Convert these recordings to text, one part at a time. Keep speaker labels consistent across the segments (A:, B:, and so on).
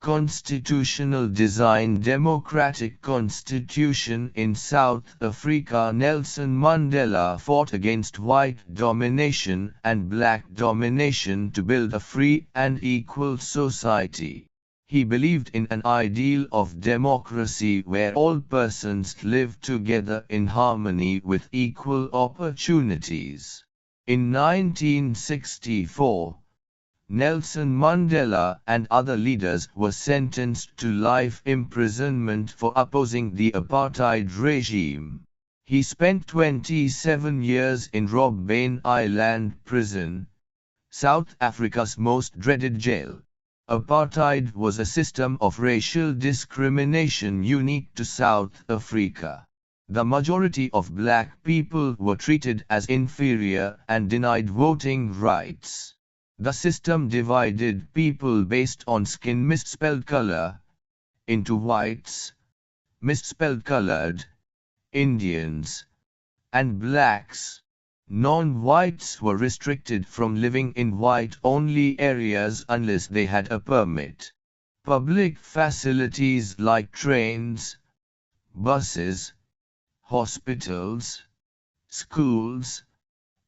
A: Constitutional design. Democratic constitution in South Africa. Nelson Mandela fought against white domination and black domination to build a free and equal society. He believed in an ideal of democracy where all persons live together in harmony with equal opportunities. In 1964, Nelson Mandela and other leaders were sentenced to life imprisonment for opposing the apartheid regime. He spent 27 years in Robben Island prison, South Africa's most dreaded jail. Apartheid was a system of racial discrimination unique to South Africa. The majority of black people were treated as inferior and denied voting rights. The system divided people based on skin misspelled color into whites, misspelled colored, Indians, and blacks. Non-whites were restricted from living in white-only areas unless they had a permit. Public facilities like trains, buses, hospitals, schools,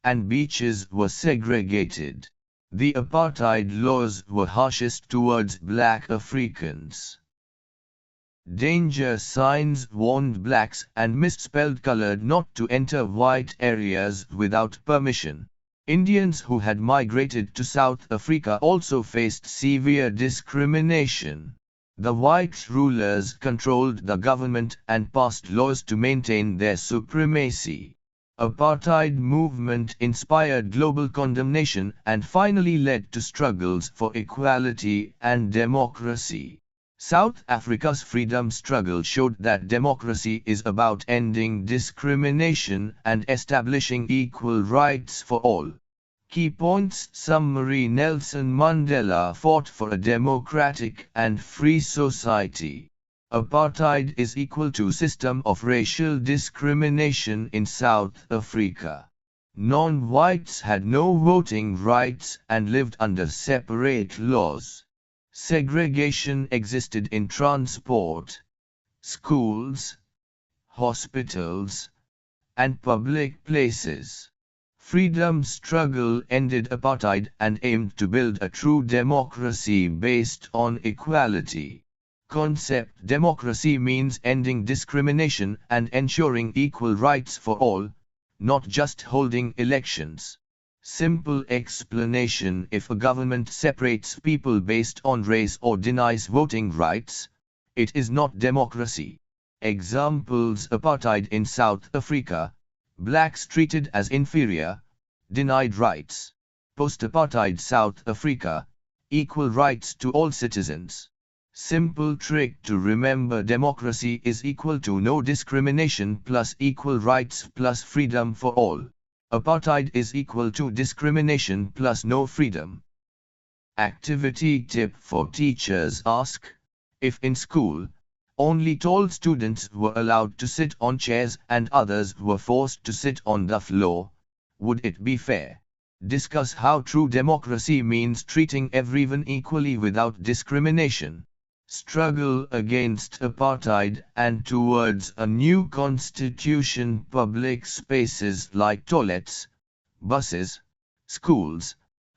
A: and beaches were segregated. The apartheid laws were harshest towards black Africans. Danger signs warned blacks and misspelled colored not to enter white areas without permission. Indians who had migrated to South Africa also faced severe discrimination. The white rulers controlled the government and passed laws to maintain their supremacy. Apartheid movement inspired global condemnation and finally led to struggles for equality and democracy. South Africa's freedom struggle showed that democracy is about ending discrimination and establishing equal rights for all. Key points summary. Nelson Mandela fought for a democratic and free society. Apartheid is equal to system of racial discrimination in South Africa. Non-whites had no voting rights and lived under separate laws. Segregation existed in transport, schools, hospitals, and public places. Freedom struggle ended apartheid and aimed to build a true democracy based on equality. Concept: democracy means ending discrimination and ensuring equal rights for all, not just holding elections. Simple explanation: if a government separates people based on race or denies voting rights, it is not democracy. Examples: apartheid in South Africa, blacks treated as inferior, denied rights. Post-apartheid South Africa, equal rights to all citizens. Simple trick to remember: democracy is equal to no discrimination plus equal rights plus freedom for all. Apartheid is equal to discrimination plus no freedom. Activity tip for teachers: ask, if in school, only tall students were allowed to sit on chairs and others were forced to sit on the floor, would it be fair? Discuss how true democracy means treating everyone equally without discrimination. Struggle against apartheid and towards a new constitution. Public spaces like toilets, buses, schools,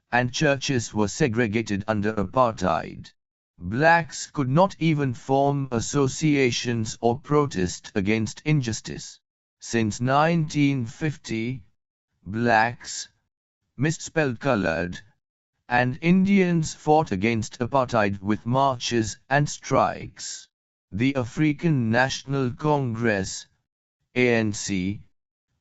A: and churches were segregated under apartheid. Blacks could not even form associations or protest against injustice. Since 1950, blacks, misspelled colored, and Indians fought against apartheid with marches and strikes. The African National Congress, ANC,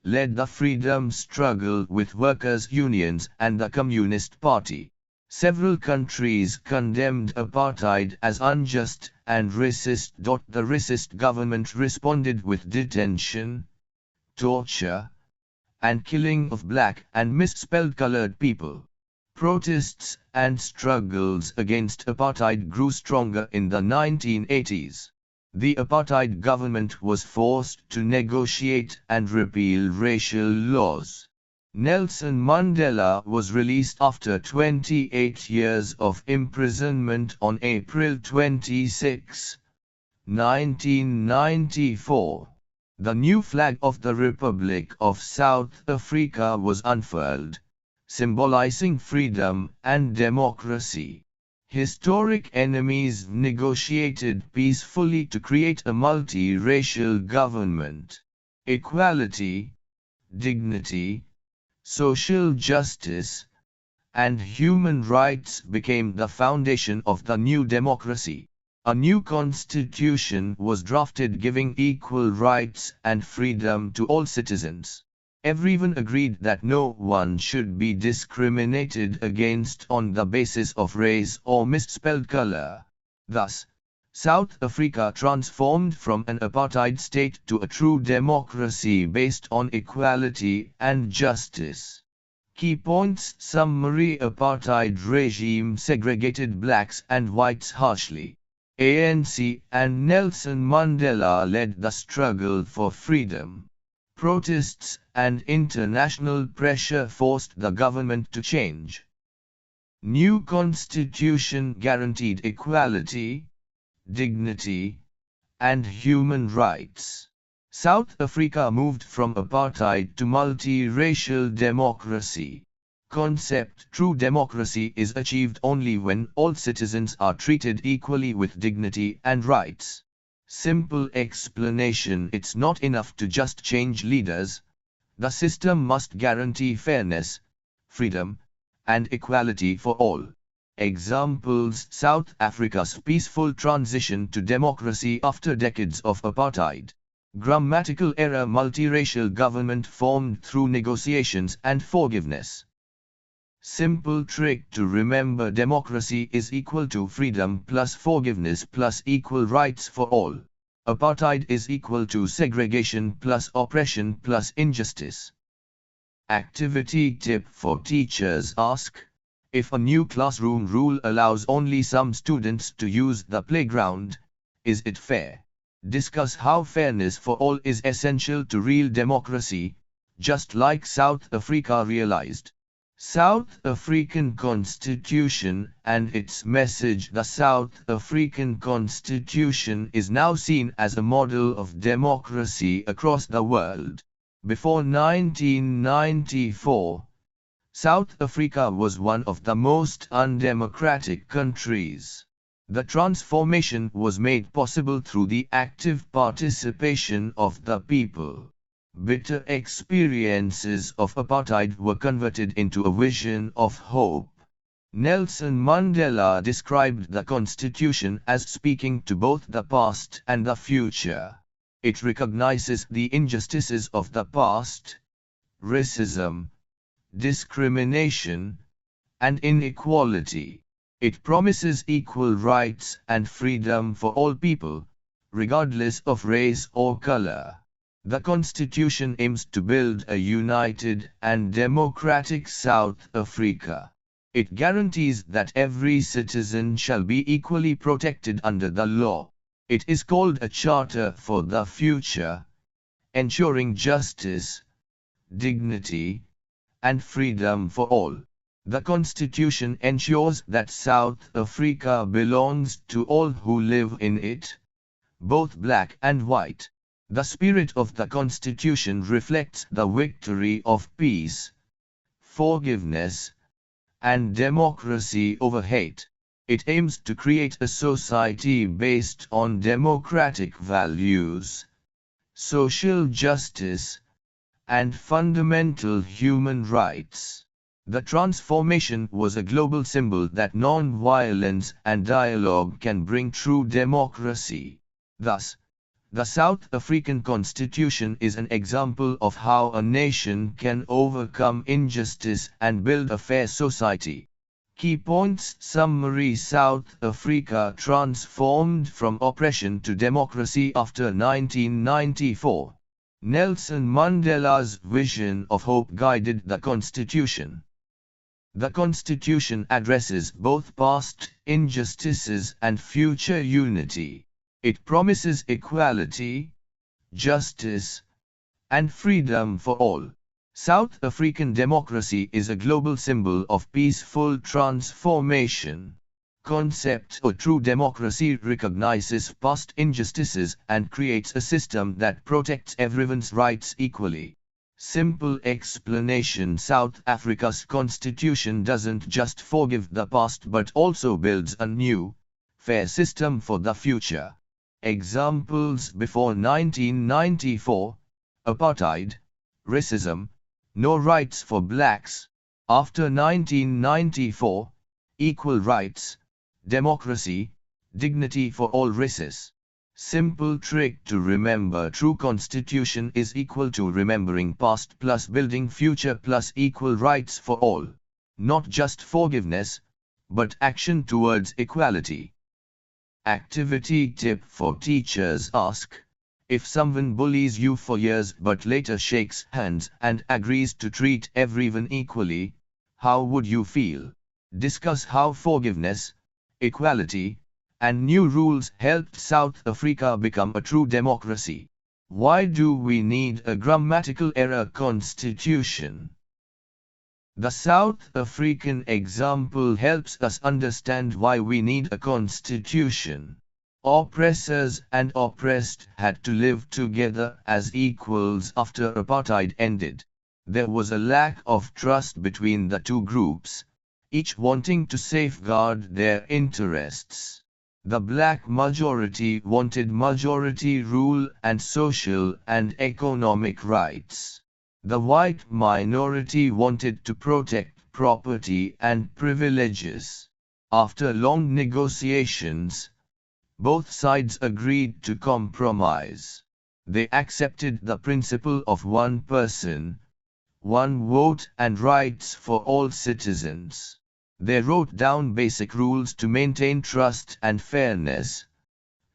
A: led the freedom struggle with workers' unions and the Communist Party. Several countries condemned apartheid as unjust and racist. The racist government responded with detention, torture, and killing of black and misspelled colored people. Protests and struggles against apartheid grew stronger in the 1980s. The apartheid government was forced to negotiate and repeal racial laws. Nelson Mandela was released after 28 years of imprisonment on April 26, 1994. The new flag of the Republic of South Africa was unfurled, symbolizing freedom and democracy. Historic enemies negotiated peacefully to create a multi-racial government. Equality, dignity, social justice, and human rights became the foundation of the new democracy. A new constitution was drafted giving equal rights and freedom to all citizens. Everyone agreed that no one should be discriminated against on the basis of race or misspelled color. Thus, South Africa transformed from an apartheid state to a true democracy based on equality and justice. Key points summary: apartheid regime segregated blacks and whites harshly. ANC and Nelson Mandela led the struggle for freedom. Protests and international pressure forced the government to change. New constitution guaranteed equality, dignity, and human rights. South Africa moved from apartheid to multiracial democracy. Concept: true democracy is achieved only when all citizens are treated equally with dignity and rights. Simple explanation: it's not enough to just change leaders. The system must guarantee fairness, freedom, and equality for all. Examples: South Africa's peaceful transition to democracy after decades of apartheid. Grammatical error: multiracial government formed through negotiations and forgiveness. Simple trick to remember: democracy is equal to freedom plus forgiveness plus equal rights for all. Apartheid is equal to segregation plus oppression plus injustice. Activity tip for teachers: ask, if a new classroom rule allows only some students to use the playground, is it fair? Discuss how fairness for all is essential to real democracy, just like South Africa realized. South African Constitution and its message: the South African Constitution is now seen as a model of democracy across the world. Before 1994, South Africa was one of the most undemocratic countries. The transformation was made possible through the active participation of the people. Bitter experiences of apartheid were converted into a vision of hope. Nelson Mandela described the Constitution as speaking to both the past and the future. It recognizes the injustices of the past, racism, discrimination, and inequality. It promises equal rights and freedom for all people, regardless of race or color. The Constitution aims to build a united and democratic South Africa. It guarantees that every citizen shall be equally protected under the law. It is called a charter for the future, ensuring justice, dignity, and freedom for all. The Constitution ensures that South Africa belongs to all who live in it, both black and white. The spirit of the Constitution reflects the victory of peace, forgiveness, and democracy over hate. It aims to create a society based on democratic values, social justice, and fundamental human rights. The transformation was a global symbol that non-violence and dialogue can bring true democracy. Thus, the South African Constitution is an example of how a nation can overcome injustice and build a fair society. Key points summary: South Africa transformed from oppression to democracy after 1994. Nelson Mandela's vision of hope guided the Constitution. The Constitution addresses both past injustices and future unity. It promises equality, justice, and freedom for all. South African democracy is a global symbol of peaceful transformation. Concept or true democracy recognizes past injustices and creates a system that protects everyone's rights equally. Simple explanation: South Africa's constitution doesn't just forgive the past but also builds a new, fair system for the future. Examples: before 1994, apartheid, racism, no rights for blacks. After 1994, equal rights, democracy, dignity for all races. Simple trick to remember: true constitution is equal to remembering past plus building future plus equal rights for all. Not just forgiveness, but action towards equality. Activity tip for teachers: ask, if someone bullies you for years but later shakes hands and agrees to treat everyone equally, how would you feel? Discuss how forgiveness, equality, and new rules helped South Africa become a true democracy. Why do we need a grammatical error constitution? The South African example helps us understand why we need a constitution. Oppressors and oppressed had to live together as equals after apartheid ended. There was a lack of trust between the two groups, each wanting to safeguard their interests. The black majority wanted majority rule and social and economic rights. The white minority wanted to protect property and privileges. After long negotiations, both sides agreed to compromise. They accepted the principle of one person, one vote and rights for all citizens. They wrote down basic rules to maintain trust and fairness.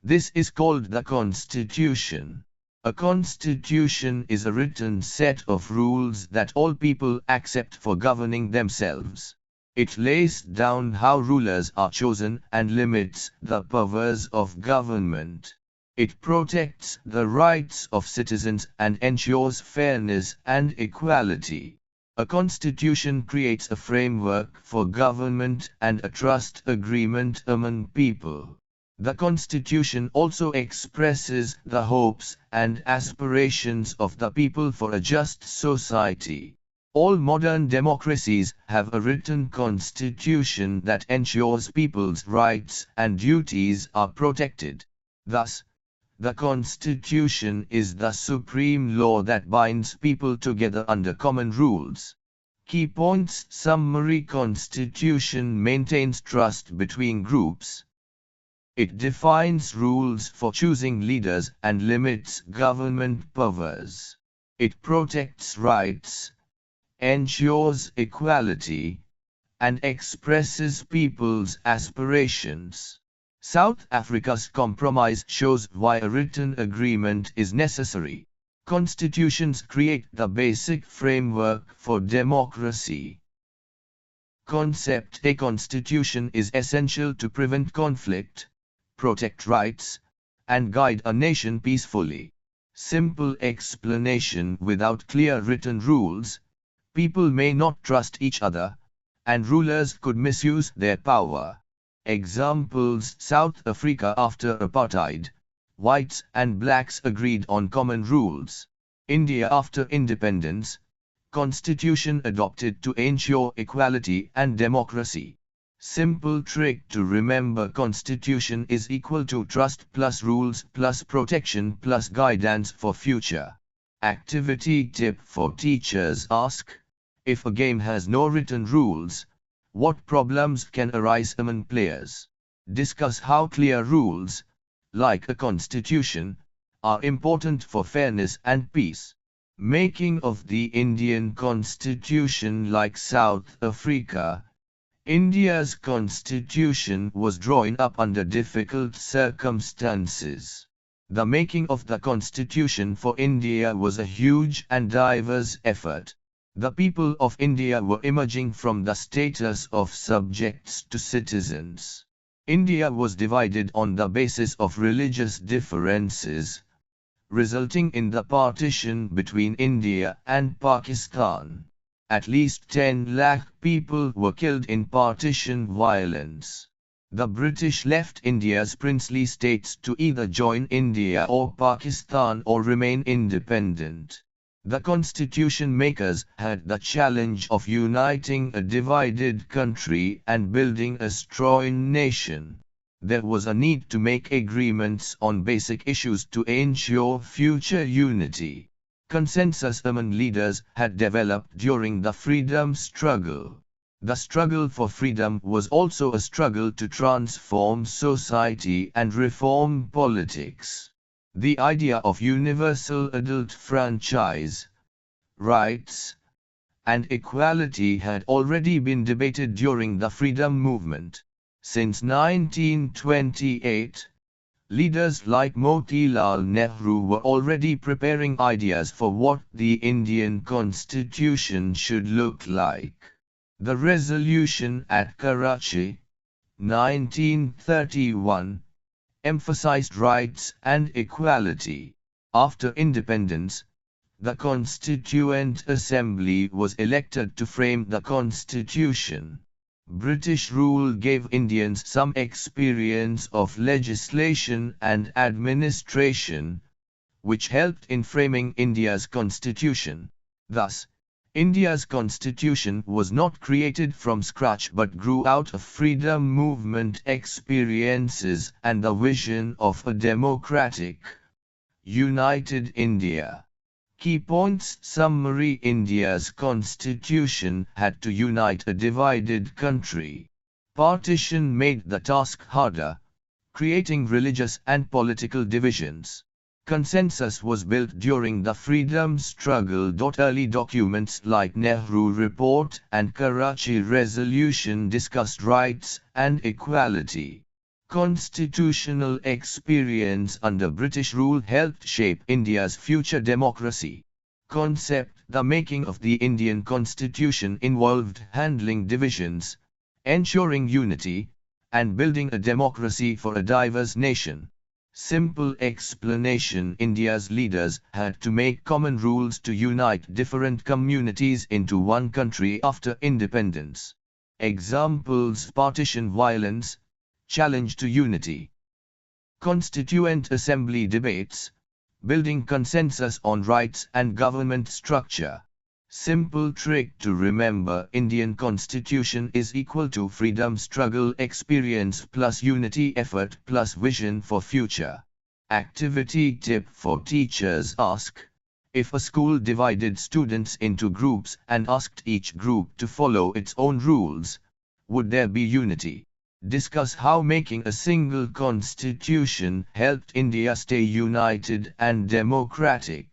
A: This is called the Constitution. A constitution is a written set of rules that all people accept for governing themselves. It lays down how rulers are chosen and limits the powers of government. It protects the rights of citizens and ensures fairness and equality. A constitution creates a framework for government and a trust agreement among people. The constitution also expresses the hopes and aspirations of the people for a just society. All modern democracies have a written constitution that ensures people's rights and duties are protected. Thus, the constitution is the supreme law that binds people together under common rules. Key points: summary: constitution maintains trust between groups. It defines rules for choosing leaders and limits government powers. It protects rights, ensures equality, and expresses people's aspirations. South Africa's compromise shows why a written agreement is necessary. Constitutions create the basic framework for democracy. Concept: a constitution is essential to prevent conflict, protect rights, and guide a nation peacefully. Simple explanation: without clear written rules, people may not trust each other, and rulers could misuse their power. Examples: South Africa after apartheid, whites and blacks agreed on common rules. India after independence, constitution adopted to ensure equality and democracy. Simple trick to remember: constitution is equal to trust plus rules plus protection plus guidance for future. Activity tip for teachers: ask, if a game has no written rules, what problems can arise among players? Discuss how clear rules, like a constitution, are important for fairness and peace. Making of the Indian Constitution. Like South Africa, India's constitution was drawn up under difficult circumstances. The making of the constitution for India was a huge and diverse effort. The people of India were emerging from the status of subjects to citizens. India was divided on the basis of religious differences, resulting in the partition between India and Pakistan. At least 10 lakh people were killed in partition violence. The British left India's princely states to either join India or Pakistan or remain independent. The constitution makers had the challenge of uniting a divided country and building a strong nation. There was a need to make agreements on basic issues to ensure future unity. Consensus among leaders had developed during the freedom struggle. The struggle for freedom was also a struggle to transform society and reform politics. The idea of universal adult franchise, rights, and equality had already been debated during the freedom movement. Since 1928, leaders like Motilal Nehru were already preparing ideas for what the Indian constitution should look like. The resolution at Karachi, 1931, emphasized rights and equality. After independence, the Constituent Assembly was elected to frame the constitution. British rule gave Indians some experience of legislation and administration, which helped in framing India's constitution. Thus, India's constitution was not created from scratch but grew out of freedom movement experiences and the vision of a democratic, united India. Key points summary: India's constitution had to unite a divided country. Partition made the task harder, creating religious and political divisions. Consensus was built during the freedom struggle. Early documents like Nehru Report and Karachi Resolution discussed rights and equality. Constitutional experience under British rule helped shape India's future democracy. Concept: the making of the Indian constitution involved handling divisions, ensuring unity, and building a democracy for a diverse nation. Simple explanation: India's leaders had to make common rules to unite different communities into one country after independence. Examples: partition violence, challenge to unity. Constituent Assembly debates, building consensus on rights and government structure. Simple trick to remember: Indian constitution is equal to freedom struggle experience plus unity effort plus vision for future. Activity tip for teachers: ask, if a school divided students into groups and asked each group to follow its own rules, would there be unity? Discuss how making a single constitution helped India stay united and democratic.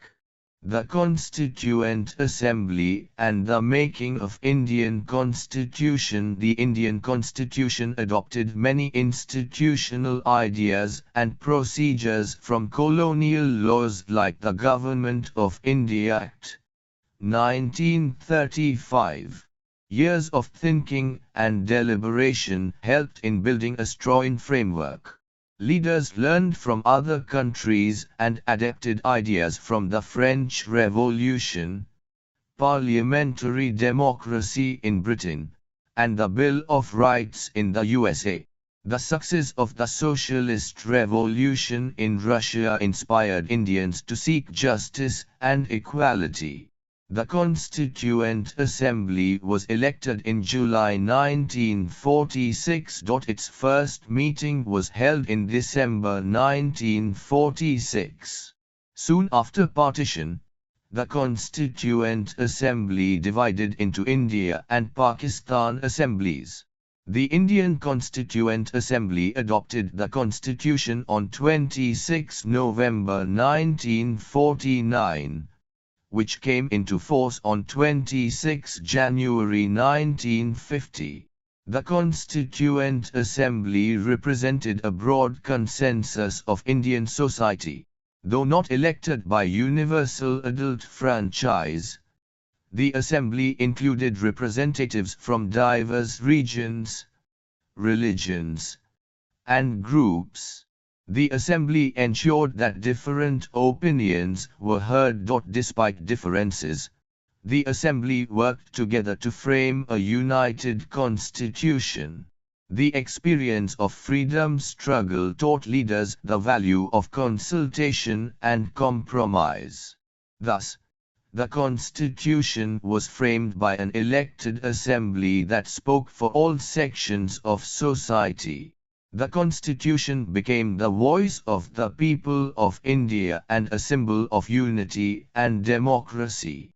A: The Constituent Assembly and the making of Indian Constitution. The Indian Constitution adopted many institutional ideas and procedures from colonial laws like the Government of India Act, 1935. Years of thinking and deliberation helped in building a strong framework. Leaders learned from other countries and adapted ideas from the French Revolution, parliamentary democracy in Britain, and the Bill of Rights in the USA. The success of the Socialist Revolution in Russia inspired Indians to seek justice and equality. The Constituent Assembly was elected in July 1946. Its first meeting was held in December 1946. Soon after partition, the Constituent Assembly divided into India and Pakistan assemblies. The Indian Constituent Assembly adopted the Constitution on 26 November 1949. Which came into force on 26 January 1950. The Constituent Assembly represented a broad consensus of Indian society. Though not elected by universal adult franchise, the Assembly included representatives from diverse regions, religions, and groups. The assembly ensured that different opinions were heard. Despite differences, the assembly worked together to frame a united constitution. The experience of freedom struggle taught leaders the value of consultation and compromise. Thus, the constitution was framed by an elected assembly that spoke for all sections of society. The constitution became the voice of the people of India and a symbol of unity and democracy.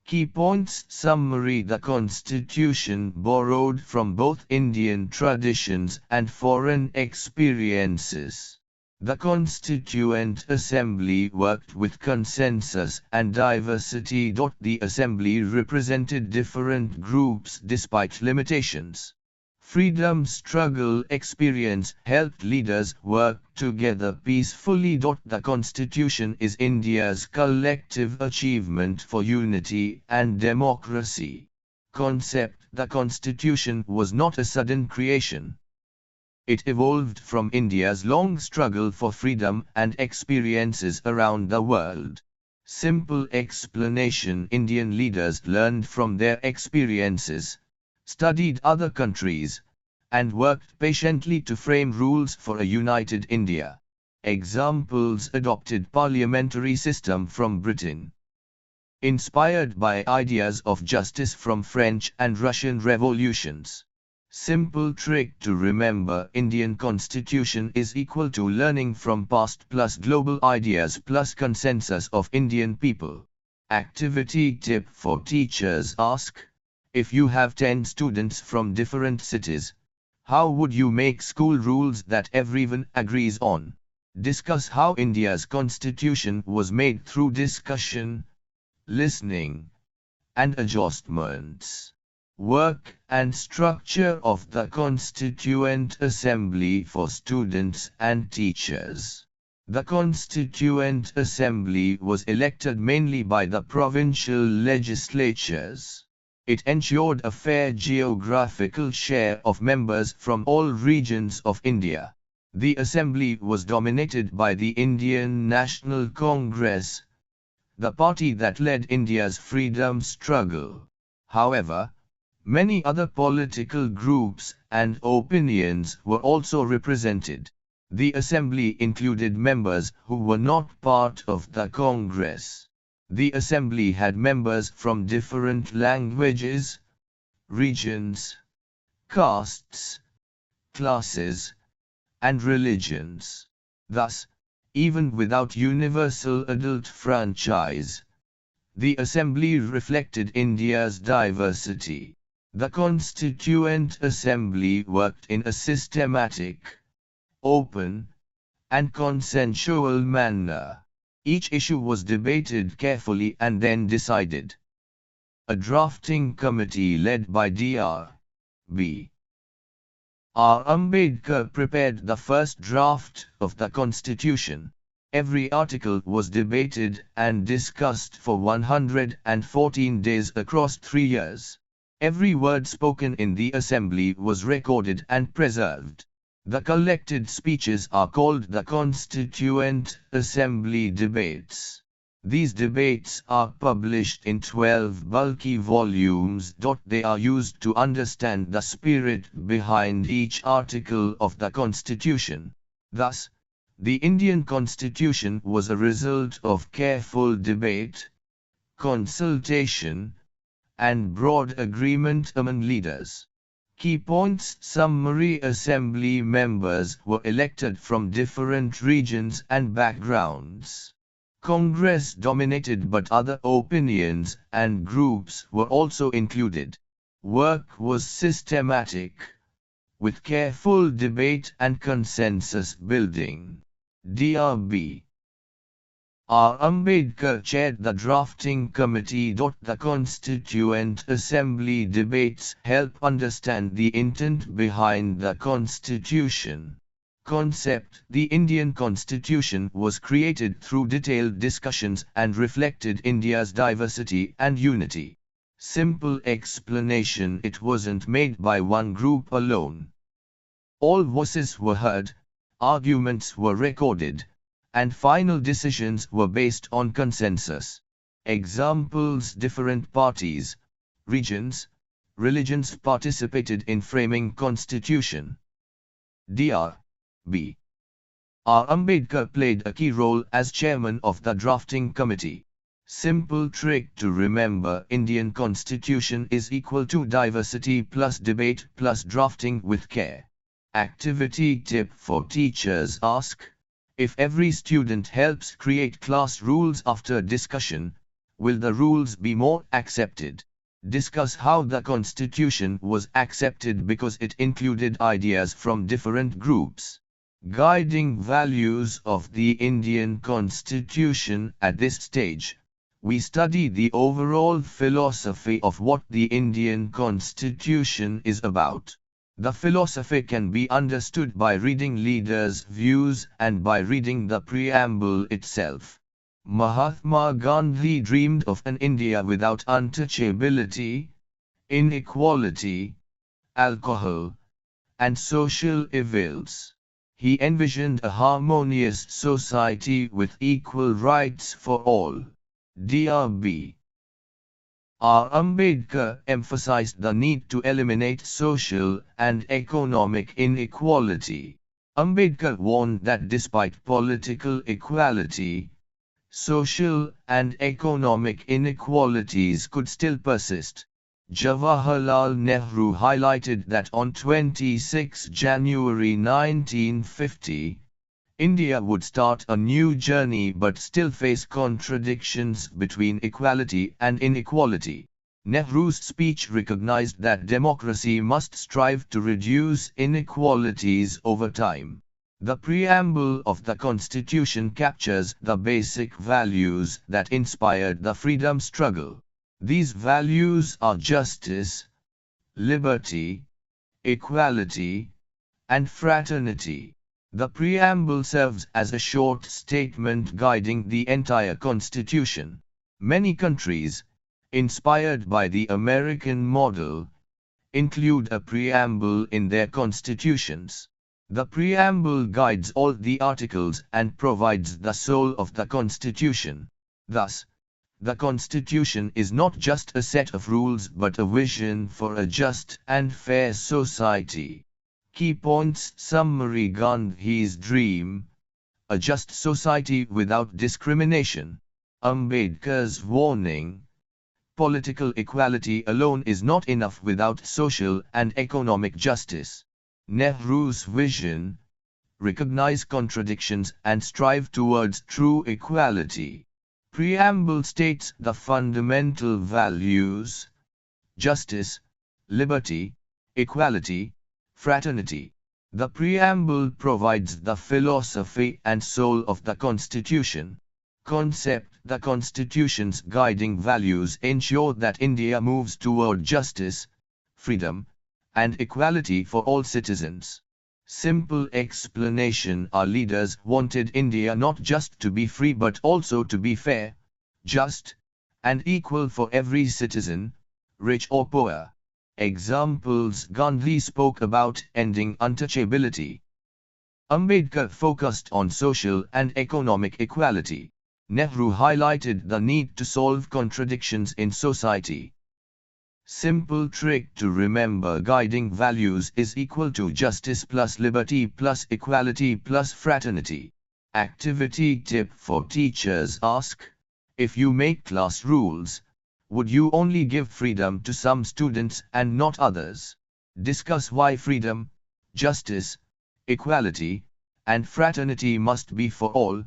A: Key points summary: the constitution borrowed from both Indian traditions and foreign experiences. The Constituent Assembly worked with consensus and diversity. The assembly represented different groups despite limitations. Freedom struggle experience helped leaders work together peacefully. The Constitution is India's collective achievement for unity and democracy. Concept: the Constitution was not a sudden creation. It evolved from India's long struggle for freedom and experiences around the world. Simple explanation: Indian leaders learned from their experiences, studied other countries, and worked patiently to frame rules for a united India. Examples: adopted parliamentary system from Britain. Inspired by ideas of justice from French and Russian revolutions. Simple trick to remember: Indian constitution is equal to learning from past plus global ideas plus consensus of Indian people. Activity tip for teachers: ask, if you have 10 students from different cities, how would you make school rules that everyone agrees on? Discuss how India's constitution was made through discussion, listening, and adjustments. Work and structure of the Constituent Assembly for students and teachers. The Constituent Assembly was elected mainly by the provincial legislatures. It ensured a fair geographical share of members from all regions of India. The assembly was dominated by the Indian National Congress, the party that led India's freedom struggle. However, many other political groups and opinions were also represented. The assembly included members who were not part of the Congress. The assembly had members from different languages, regions, castes, classes, and religions. Thus, even without universal adult franchise, the assembly reflected India's diversity. The Constituent Assembly worked in a systematic, open, and consensual manner. Each issue was debated carefully and then decided. A drafting committee led by Dr. B. R. Ambedkar prepared the first draft of the Constitution. Every article was debated and discussed for 114 days across 3 years. Every word spoken in the assembly was recorded and preserved. The collected speeches are called the Constituent Assembly debates. These debates are published in 12 bulky volumes. They are used to understand the spirit behind each article of the Constitution. Thus, the Indian Constitution was a result of careful debate, consultation, and broad agreement among leaders. Key points summary: assembly members were elected from different regions and backgrounds. Congress dominated, but other opinions and groups were also included. Work was systematic, with careful debate and consensus building. Dr. B. R. Ambedkar chaired the drafting committee. The Constituent Assembly debates help understand the intent behind the Constitution. Concept: the Indian Constitution was created through detailed discussions and reflected India's diversity and unity. Simple explanation: it wasn't made by one group alone. All voices were heard, Arguments were recorded, and final decisions were based on consensus. Examples: different parties, regions, religions participated in framing constitution. Dr. B. R. Ambedkar played a key role as chairman of the drafting committee. Simple trick to remember: Indian constitution is equal to diversity plus debate plus drafting with care. Activity tip for teachers: ask, if every student helps create class rules after discussion, will the rules be more accepted? Discuss how the constitution was accepted because it included ideas from different groups. Guiding values of the Indian constitution: at this stage, we study the overall philosophy of what the Indian constitution is about. The philosophy can be understood by reading leaders' views and by reading the preamble itself. Mahatma Gandhi dreamed of an India without untouchability, inequality, alcohol, and social evils. He envisioned a harmonious society with equal rights for all. Dr. B. R. Ambedkar emphasized the need to eliminate social and economic inequality. Ambedkar warned that despite political equality, social and economic inequalities could still persist. Jawaharlal Nehru highlighted that on 26 January 1950, India would start a new journey but still face contradictions between equality and inequality. Nehru's speech recognized that democracy must strive to reduce inequalities over time. The preamble of the Constitution captures the basic values that inspired the freedom struggle. These values are justice, liberty, equality, and fraternity. The preamble serves as a short statement guiding the entire Constitution. Many countries, inspired by the American model, include a preamble in their constitutions. The preamble guides all the articles and provides the soul of the Constitution. Thus, the Constitution is not just a set of rules but a vision for a just and fair society. Key points summary: Gandhi's dream, a just society without discrimination. Ambedkar's warning, political equality alone is not enough without social and economic justice. Nehru's vision, recognize contradictions and strive towards true equality. Preamble states the fundamental values: justice, liberty, equality, fraternity. The preamble provides the philosophy and soul of the Constitution. Concept: the Constitution's guiding values ensure that India moves toward justice, freedom, and equality for all citizens. Simple explanation: our leaders wanted India not just to be free but also to be fair, just, and equal for every citizen, rich or poor. Examples: Gandhi spoke about ending untouchability. Ambedkar focused on social and economic equality. Nehru highlighted the need to solve contradictions in society. Simple trick to remember: guiding values is equal to justice plus liberty plus equality plus fraternity. Activity tip for teachers: ask, if you make class rules, would you only give freedom to some students and not others? Discuss why freedom, justice, equality, and fraternity must be for all,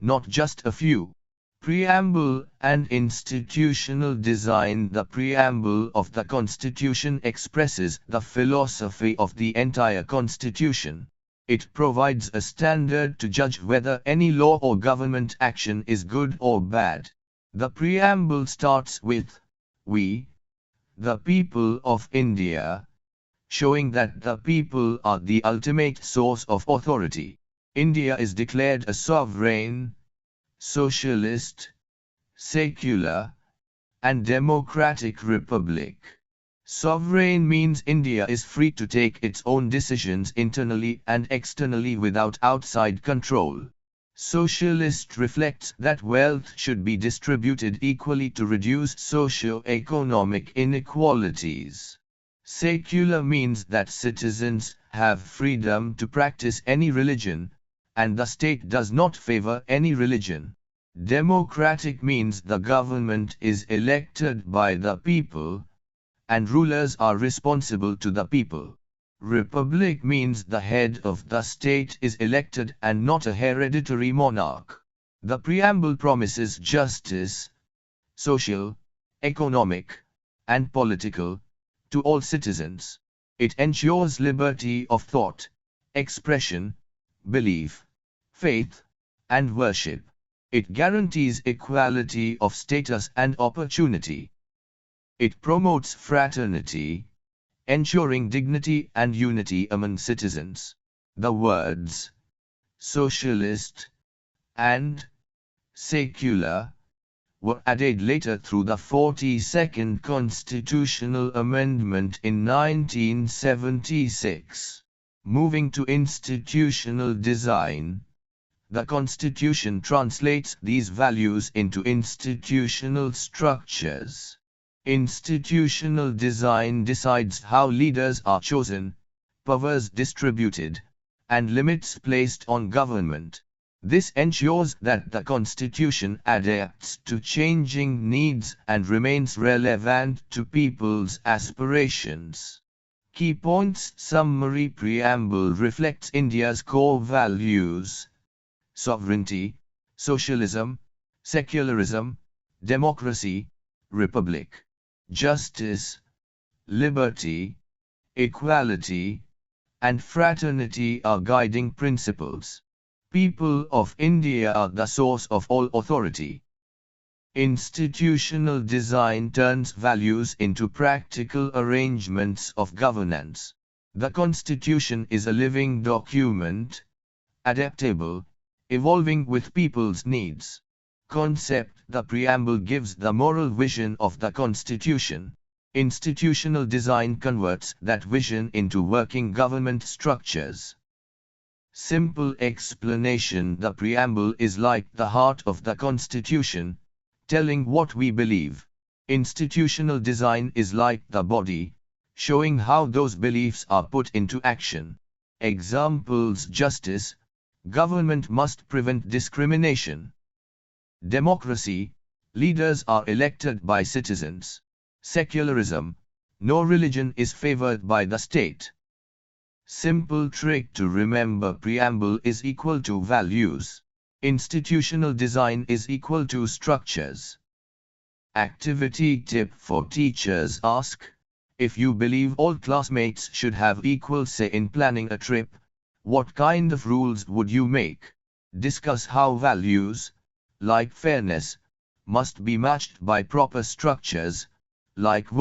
A: not just a few. Preamble and institutional design: the preamble of the Constitution expresses the philosophy of the entire Constitution. It provides a standard to judge whether any law or government action is good or bad. The preamble starts with, "We, the people of India," showing that the people are the ultimate source of authority. India is declared a sovereign, socialist, secular, and democratic republic. Sovereign means India is free to take its own decisions internally and externally without outside control. Socialist reflects that wealth should be distributed equally to reduce socio-economic inequalities. Secular means that citizens have freedom to practice any religion, and the state does not favor any religion. Democratic means the government is elected by the people, and rulers are responsible to the people. Republic means the head of the state is elected and not a hereditary monarch. The preamble promises justice, social, economic, and political, to all citizens. It ensures liberty of thought, expression, belief, faith, and worship. It guarantees equality of status and opportunity. It promotes fraternity, ensuring dignity and unity among citizens. The words socialist and secular were added later through the 42nd Constitutional Amendment in 1976. Moving to institutional design, the Constitution translates these values into institutional structures. Institutional design decides how leaders are chosen, powers distributed, and limits placed on government. This ensures that the Constitution adapts to changing needs and remains relevant to people's aspirations. Key points summary. Preamble reflects India's core values: sovereignty, socialism, secularism, democracy, republic. Justice, liberty, equality, and fraternity are guiding principles. People of India are the source of all authority. Institutional design turns values into practical arrangements of governance. The Constitution is a living document, adaptable, evolving with people's needs. Concept: the preamble gives the moral vision of the Constitution. Institutional design converts that vision into working government structures. Simple explanation: the preamble is like the heart of the Constitution, telling what we believe. Institutional design is like the body, showing how those beliefs are put into action. Examples: justice, government must prevent discrimination. Democracy, leaders are elected by citizens. Secularism, no religion is favored by the state. Simple trick to remember: preamble is equal to values. Institutional design is equal to structures. Activity tip for teachers: ask, if you believe all classmates should have equal say in planning a trip, what kind of rules would you make? Discuss how values, like fairness, must be matched by proper structures, like voting.